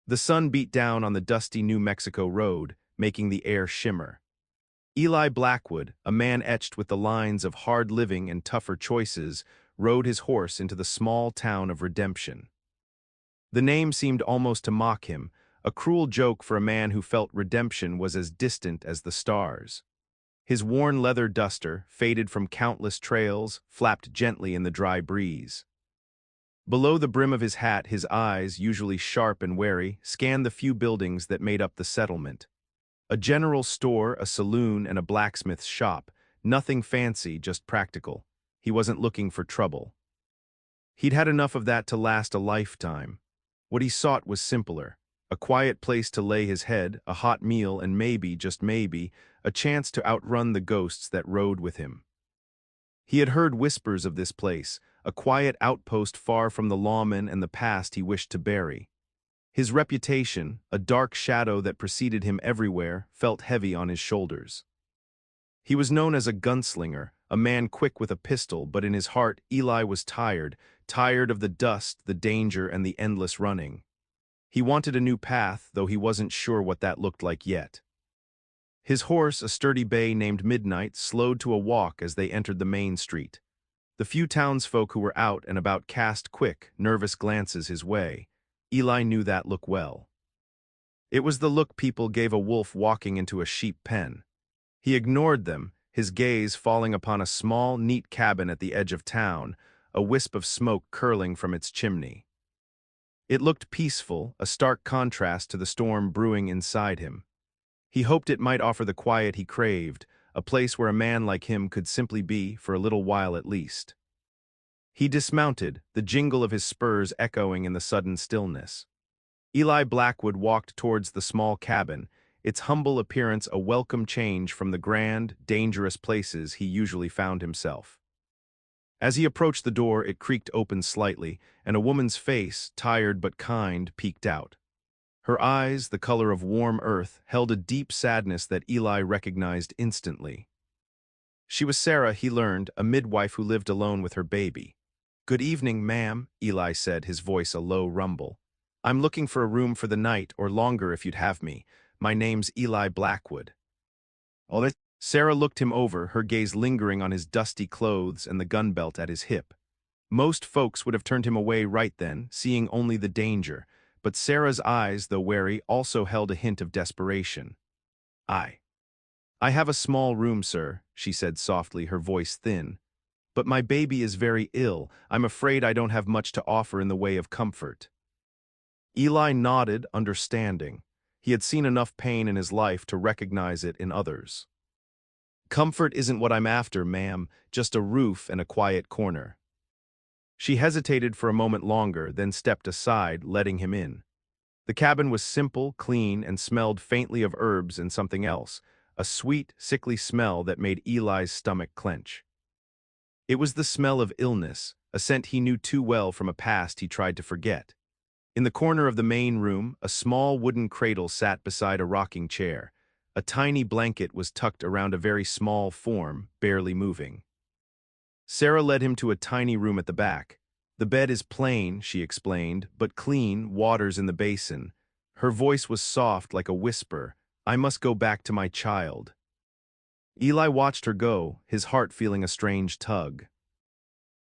The sun beat down on the dusty New Mexico road, making the air shimmer. Eli Blackwood, a man etched with the lines of hard living and tougher choices, rode his horse into the small town of Redemption. The name seemed almost to mock him, a cruel joke for a man who felt redemption was as distant as the stars. His worn leather duster, faded from countless trails, flapped gently in the dry breeze. Below the brim of his hat, his eyes, usually sharp and wary, scanned the few buildings that made up the settlement. A general store, a saloon, and a blacksmith's shop. Nothing fancy, just practical. He wasn't looking for trouble. He'd had enough of that to last a lifetime. What he sought was simpler. A quiet place to lay his head, a hot meal, and maybe, just maybe, a chance to outrun the ghosts that rode with him. He had heard whispers of this place, a quiet outpost far from the lawmen and the past he wished to bury. His reputation, a dark shadow that preceded him everywhere, felt heavy on his shoulders. He was known as a gunslinger, a man quick with a pistol, but in his heart, Eli was tired of the dust, the danger, and the endless running. He wanted a new path, though he wasn't sure what that looked like yet. His horse, a sturdy bay named Midnight, slowed to a walk as they entered the main street. The few townsfolk who were out and about cast quick, nervous glances his way. Eli knew that look well. It was the look people gave a wolf walking into a sheep pen. He ignored them, his gaze falling upon a small, neat cabin at the edge of town, a wisp of smoke curling from its chimney. It looked peaceful, a stark contrast to the storm brewing inside him. He hoped it might offer the quiet he craved, a place where a man like him could simply be, for a little while at least. He dismounted, the jingle of his spurs echoing in the sudden stillness. Eli Blackwood walked towards the small cabin, its humble appearance a welcome change from the grand, dangerous places he usually found himself. As he approached the door, it creaked open slightly, and a woman's face, tired but kind, peeked out. Her eyes, the color of warm earth, held a deep sadness that Eli recognized instantly. She was Sarah, he learned, a midwife who lived alone with her baby. "Good evening, ma'am," Eli said, his voice a low rumble. "I'm looking for a room for the night, or longer if you'd have me. My name's Eli Blackwood." Sarah looked him over, her gaze lingering on his dusty clothes and the gun belt at his hip. Most folks would have turned him away right then, seeing only the danger, but Sarah's eyes, though wary, also held a hint of desperation. "I have a small room, sir," she said softly, her voice thin. "But my baby is very ill. I'm afraid I don't have much to offer in the way of comfort." Eli nodded, understanding. He had seen enough pain in his life to recognize it in others. "Comfort isn't what I'm after, ma'am, just a roof and a quiet corner." She hesitated for a moment longer, then stepped aside, letting him in. The cabin was simple, clean, and smelled faintly of herbs and something else, a sweet, sickly smell that made Eli's stomach clench. It was the smell of illness, a scent he knew too well from a past he tried to forget. In the corner of the main room, a small wooden cradle sat beside a rocking chair. A tiny blanket was tucked around a very small form, barely moving. Sarah led him to a tiny room at the back. "The bed is plain," she explained, "but clean, water's in the basin." Her voice was soft like a whisper. "I must go back to my child." Eli watched her go, his heart feeling a strange tug.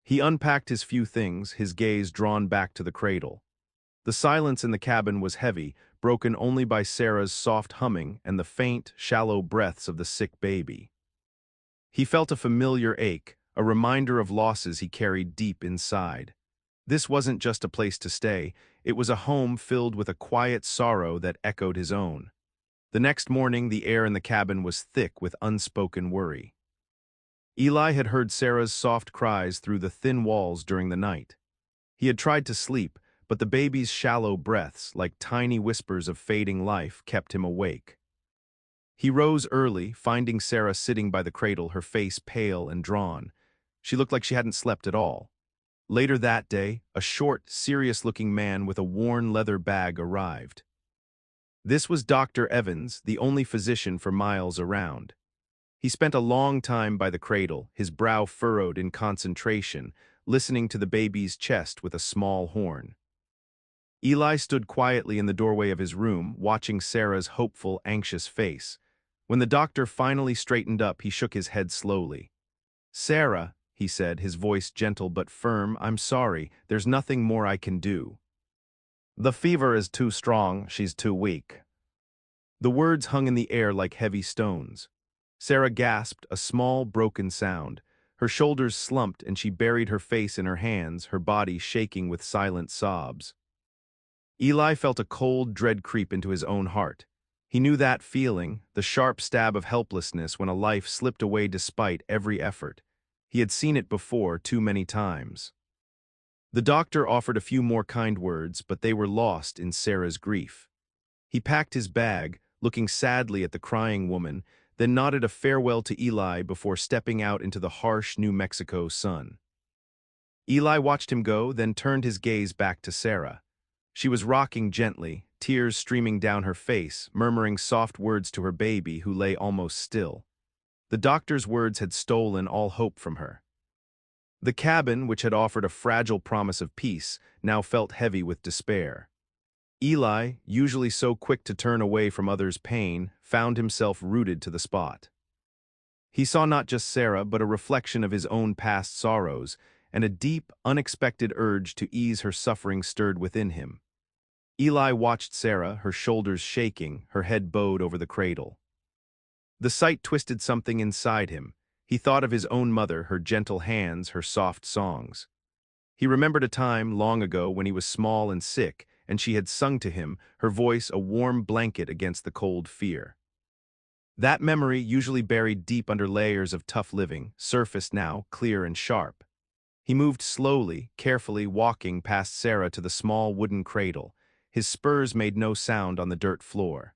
He unpacked his few things, his gaze drawn back to the cradle. The silence in the cabin was heavy, broken only by Sarah's soft humming and the faint, shallow breaths of the sick baby. He felt a familiar ache, a reminder of losses he carried deep inside. This wasn't just a place to stay, it was a home filled with a quiet sorrow that echoed his own. The next morning, the air in the cabin was thick with unspoken worry. Eli had heard Sarah's soft cries through the thin walls during the night. He had tried to sleep, but the baby's shallow breaths, like tiny whispers of fading life, kept him awake. He rose early, finding Sarah sitting by the cradle, her face pale and drawn. She looked like she hadn't slept at all. Later that day, a short, serious-looking man with a worn leather bag arrived. This was Dr. Evans, the only physician for miles around. He spent a long time by the cradle, his brow furrowed in concentration, listening to the baby's chest with a small horn. Eli stood quietly in the doorway of his room, watching Sarah's hopeful, anxious face. When the doctor finally straightened up, he shook his head slowly. "Sarah," he said, his voice gentle but firm, "I'm sorry, there's nothing more I can do. The fever is too strong, she's too weak." The words hung in the air like heavy stones. Sarah gasped, a small, broken sound. Her shoulders slumped and she buried her face in her hands, her body shaking with silent sobs. Eli felt a cold dread creep into his own heart. He knew that feeling, the sharp stab of helplessness when a life slipped away despite every effort. He had seen it before too many times. The doctor offered a few more kind words, but they were lost in Sarah's grief. He packed his bag, looking sadly at the crying woman, then nodded a farewell to Eli before stepping out into the harsh New Mexico sun. Eli watched him go, then turned his gaze back to Sarah. She was rocking gently, tears streaming down her face, murmuring soft words to her baby who lay almost still. The doctor's words had stolen all hope from her. The cabin, which had offered a fragile promise of peace, now felt heavy with despair. Eli, usually so quick to turn away from others' pain, found himself rooted to the spot. He saw not just Sarah, but a reflection of his own past sorrows, and a deep, unexpected urge to ease her suffering stirred within him. Eli watched Sarah, her shoulders shaking, her head bowed over the cradle. The sight twisted something inside him. He thought of his own mother, her gentle hands, her soft songs. He remembered a time long ago when he was small and sick, and she had sung to him, her voice a warm blanket against the cold fear. That memory, usually buried deep under layers of tough living, surfaced now, clear and sharp. He moved slowly, carefully walking past Sarah to the small wooden cradle. His spurs made no sound on the dirt floor.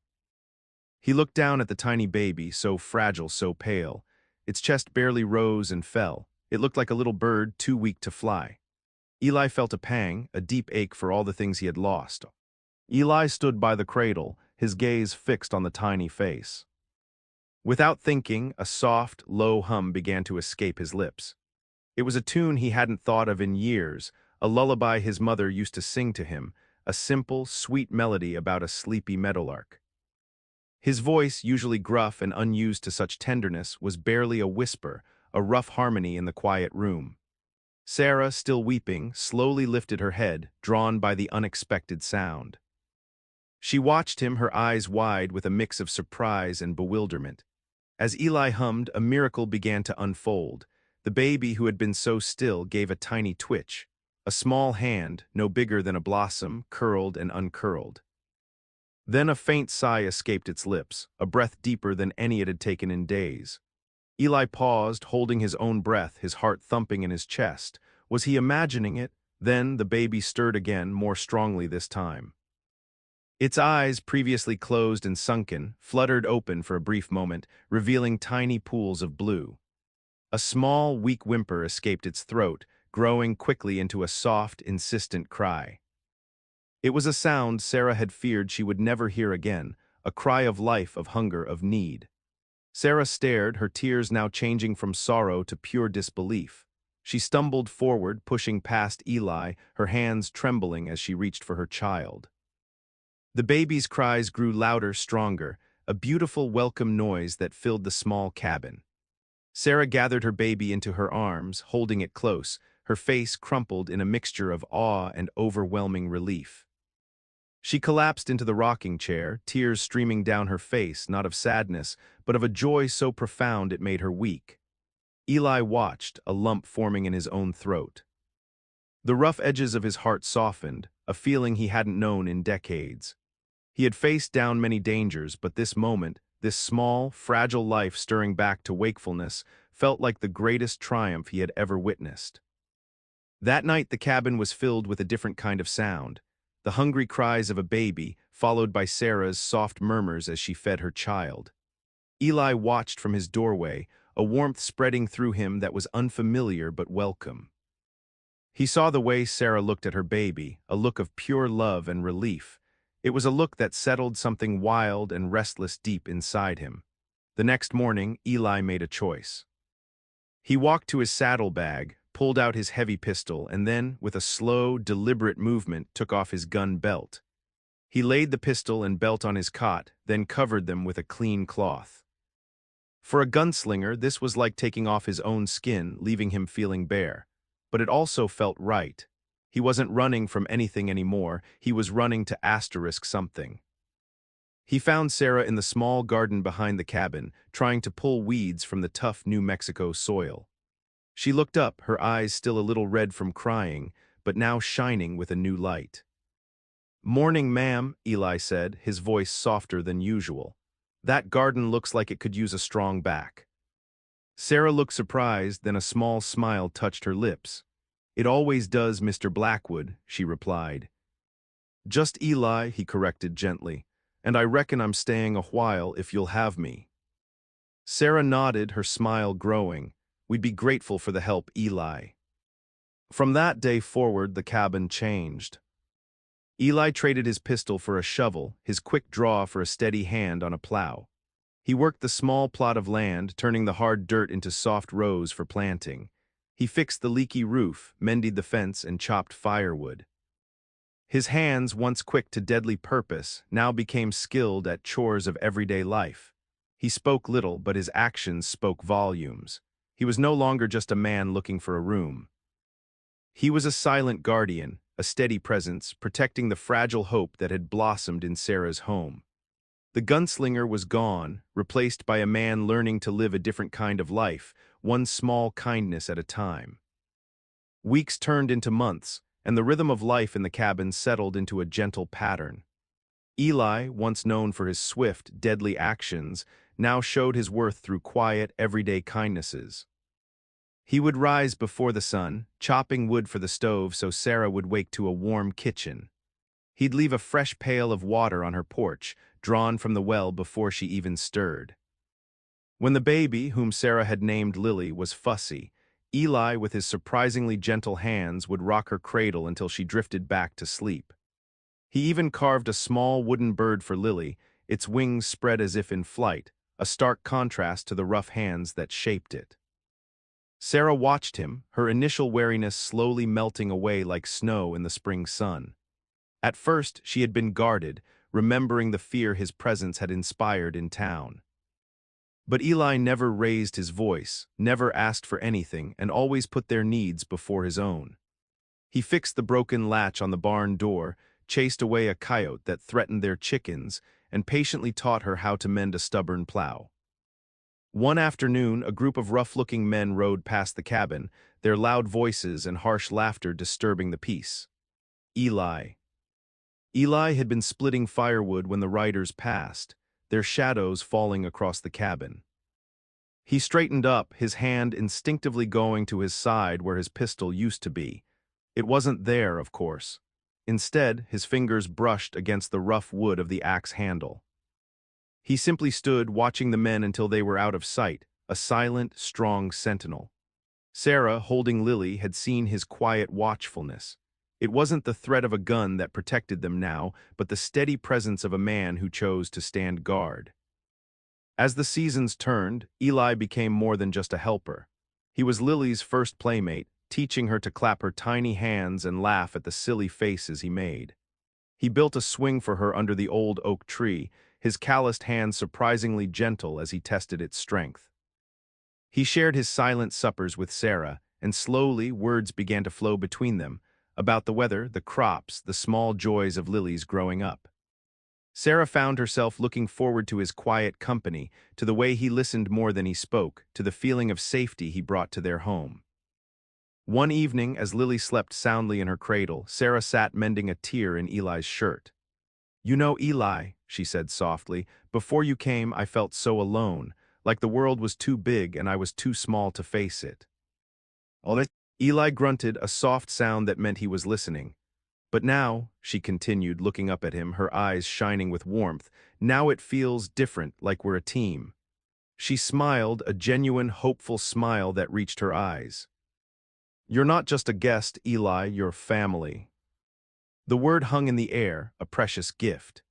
He looked down at the tiny baby, so fragile, so pale. Its chest barely rose and fell. It looked like a little bird too weak to fly. Eli felt a pang, a deep ache for all the things he had lost. Eli stood by the cradle, his gaze fixed on the tiny face. Without thinking, a soft, low hum began to escape his lips. It was a tune he hadn't thought of in years, a lullaby his mother used to sing to him, a simple, sweet melody about a sleepy meadowlark. His voice, usually gruff and unused to such tenderness, was barely a whisper, a rough harmony in the quiet room. Sarah, still weeping, slowly lifted her head, drawn by the unexpected sound. She watched him, her eyes wide with a mix of surprise and bewilderment. As Eli hummed, a miracle began to unfold. The baby who had been so still gave a tiny twitch. A small hand, no bigger than a blossom, curled and uncurled. Then a faint sigh escaped its lips, a breath deeper than any it had taken in days. Eli paused, holding his own breath, his heart thumping in his chest. Was he imagining it? Then the baby stirred again, more strongly this time. Its eyes, previously closed and sunken, fluttered open for a brief moment, revealing tiny pools of blue. A small, weak whimper escaped its throat, growing quickly into a soft, insistent cry. It was a sound Sarah had feared she would never hear again, a cry of life, of hunger, of need. Sarah stared, her tears now changing from sorrow to pure disbelief. She stumbled forward, pushing past Eli, her hands trembling as she reached for her child. The baby's cries grew louder, stronger, a beautiful, welcome noise that filled the small cabin. Sarah gathered her baby into her arms, holding it close, her face crumpled in a mixture of awe and overwhelming relief. She collapsed into the rocking chair, tears streaming down her face, not of sadness, but of a joy so profound it made her weak. Eli watched, a lump forming in his own throat. The rough edges of his heart softened, a feeling he hadn't known in decades. He had faced down many dangers, but this moment, this small, fragile life stirring back to wakefulness, felt like the greatest triumph he had ever witnessed. That night the cabin was filled with a different kind of sound, the hungry cries of a baby, followed by Sarah's soft murmurs as she fed her child. Eli watched from his doorway, a warmth spreading through him that was unfamiliar but welcome. He saw the way Sarah looked at her baby, a look of pure love and relief. It was a look that settled something wild and restless deep inside him. The next morning, Eli made a choice. He walked to his saddlebag, pulled out his heavy pistol and then, with a slow, deliberate movement, took off his gun belt. He laid the pistol and belt on his cot, then covered them with a clean cloth. For a gunslinger, this was like taking off his own skin, leaving him feeling bare. But it also felt right. He wasn't running from anything anymore, he was running to asterisk something. He found Sarah in the small garden behind the cabin, trying to pull weeds from the tough New Mexico soil. She looked up, her eyes still a little red from crying, but now shining with a new light. "Morning, ma'am," Eli said, his voice softer than usual. "That garden looks like it could use a strong back." Sarah looked surprised, then a small smile touched her lips. "It always does, Mr. Blackwood," she replied. "Just Eli," he corrected gently, "and I reckon I'm staying a while if you'll have me." Sarah nodded, her smile growing. "We'd be grateful for the help, Eli." From that day forward, the cabin changed. Eli traded his pistol for a shovel, his quick draw for a steady hand on a plow. He worked the small plot of land, turning the hard dirt into soft rows for planting. He fixed the leaky roof, mended the fence, and chopped firewood. His hands, once quick to deadly purpose, now became skilled at chores of everyday life. He spoke little, but his actions spoke volumes. He was no longer just a man looking for a room. He was a silent guardian, a steady presence, protecting the fragile hope that had blossomed in Sarah's home. The gunslinger was gone, replaced by a man learning to live a different kind of life, one small kindness at a time. Weeks turned into months, and the rhythm of life in the cabin settled into a gentle pattern. Eli, once known for his swift, deadly actions, now showed his worth through quiet, everyday kindnesses. He would rise before the sun, chopping wood for the stove so Sarah would wake to a warm kitchen. He'd leave a fresh pail of water on her porch, drawn from the well before she even stirred. When the baby, whom Sarah had named Lily, was fussy, Eli, with his surprisingly gentle hands, would rock her cradle until she drifted back to sleep. He even carved a small wooden bird for Lily, its wings spread as if in flight, a stark contrast to the rough hands that shaped it. Sarah watched him, her initial wariness slowly melting away like snow in the spring sun. At first, she had been guarded, remembering the fear his presence had inspired in town. But Eli never raised his voice, never asked for anything, and always put their needs before his own. He fixed the broken latch on the barn door, chased away a coyote that threatened their chickens, and patiently taught her how to mend a stubborn plow. One afternoon, a group of rough-looking men rode past the cabin, their loud voices and harsh laughter disturbing the peace. Eli. Eli had been splitting firewood when the riders passed, their shadows falling across the cabin. He straightened up, his hand instinctively going to his side where his pistol used to be. It wasn't there, of course. Instead, his fingers brushed against the rough wood of the axe handle. He simply stood, watching the men until they were out of sight, a silent, strong sentinel. Sarah, holding Lily, had seen his quiet watchfulness. It wasn't the threat of a gun that protected them now, but the steady presence of a man who chose to stand guard. As the seasons turned, Eli became more than just a helper. He was Lily's first playmate, teaching her to clap her tiny hands and laugh at the silly faces he made. He built a swing for her under the old oak tree, his calloused hands surprisingly gentle as he tested its strength. He shared his silent suppers with Sarah, and slowly words began to flow between them, about the weather, the crops, the small joys of Lily's growing up. Sarah found herself looking forward to his quiet company, to the way he listened more than he spoke, to the feeling of safety he brought to their home. One evening, as Lily slept soundly in her cradle, Sarah sat mending a tear in Eli's shirt. "You know, Eli," she said softly, "before you came I felt so alone, like the world was too big and I was too small to face it." "Oh, that—" Eli grunted, a soft sound that meant he was listening. "But now," she continued, looking up at him, her eyes shining with warmth, "now it feels different, like we're a team." She smiled, a genuine, hopeful smile that reached her eyes. "You're not just a guest, Eli, you're family." The word hung in the air, a precious gift.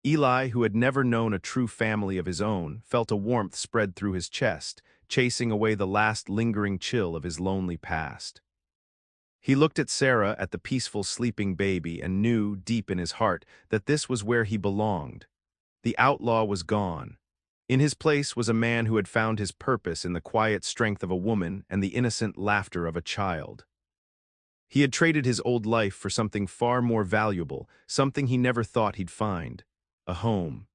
Eli, who had never known a true family of his own, felt a warmth spread through his chest, chasing away the last lingering chill of his lonely past. He looked at Sarah, at the peaceful sleeping baby, and knew, deep in his heart, that this was where he belonged. The outlaw was gone. In his place was a man who had found his purpose in the quiet strength of a woman and the innocent laughter of a child. He had traded his old life for something far more valuable, something he never thought he'd find: a home.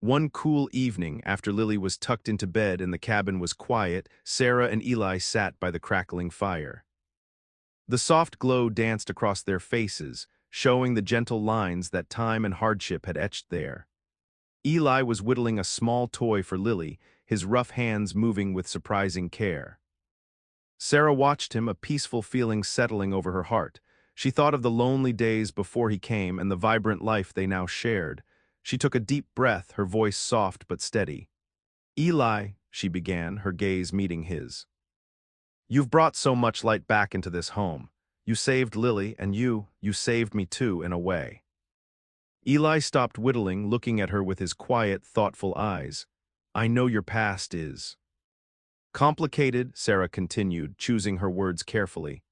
One cool evening, after Lily was tucked into bed and the cabin was quiet, Sarah and Eli sat by the crackling fire. The soft glow danced across their faces, showing the gentle lines that time and hardship had etched there. Eli was whittling a small toy for Lily, his rough hands moving with surprising care. Sarah watched him, a peaceful feeling settling over her heart. She thought of the lonely days before he came and the vibrant life they now shared. She took a deep breath, her voice soft but steady. "Eli," she began, her gaze meeting his. "You've brought so much light back into this home. You saved Lily, and you saved me too, in a way." Eli stopped whittling, looking at her with his quiet, thoughtful eyes. "I know your past is complicated," Sarah continued, choosing her words carefully.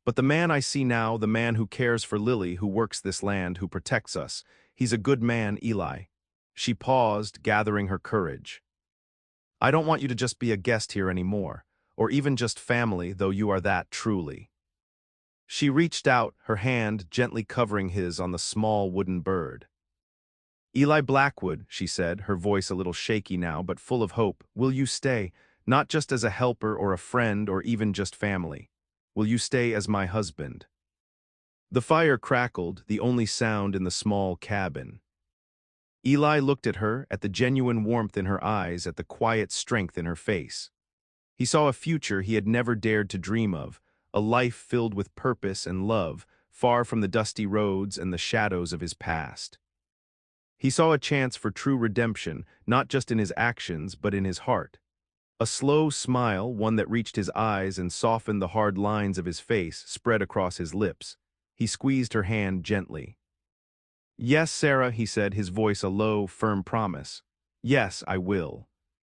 "But the man I see now, the man who cares for Lily, who works this land, who protects us, he's a good man, Eli." She paused, gathering her courage. "I don't want you to just be a guest here anymore, or even just family, though you are that truly." She reached out, her hand gently covering his on the small wooden bird. "Eli Blackwood," she said, her voice a little shaky now but full of hope, "will you stay, not just as a helper or a friend or even just family? Will you stay as my husband?" The fire crackled, the only sound in the small cabin. Eli looked at her, at the genuine warmth in her eyes, at the quiet strength in her face. He saw a future he had never dared to dream of, a life filled with purpose and love, far from the dusty roads and the shadows of his past. He saw a chance for true redemption, not just in his actions, but in his heart. A slow smile, one that reached his eyes and softened the hard lines of his face, spread across his lips. He squeezed her hand gently. "Yes, Sarah," he said, his voice a low, firm promise. "Yes, I will."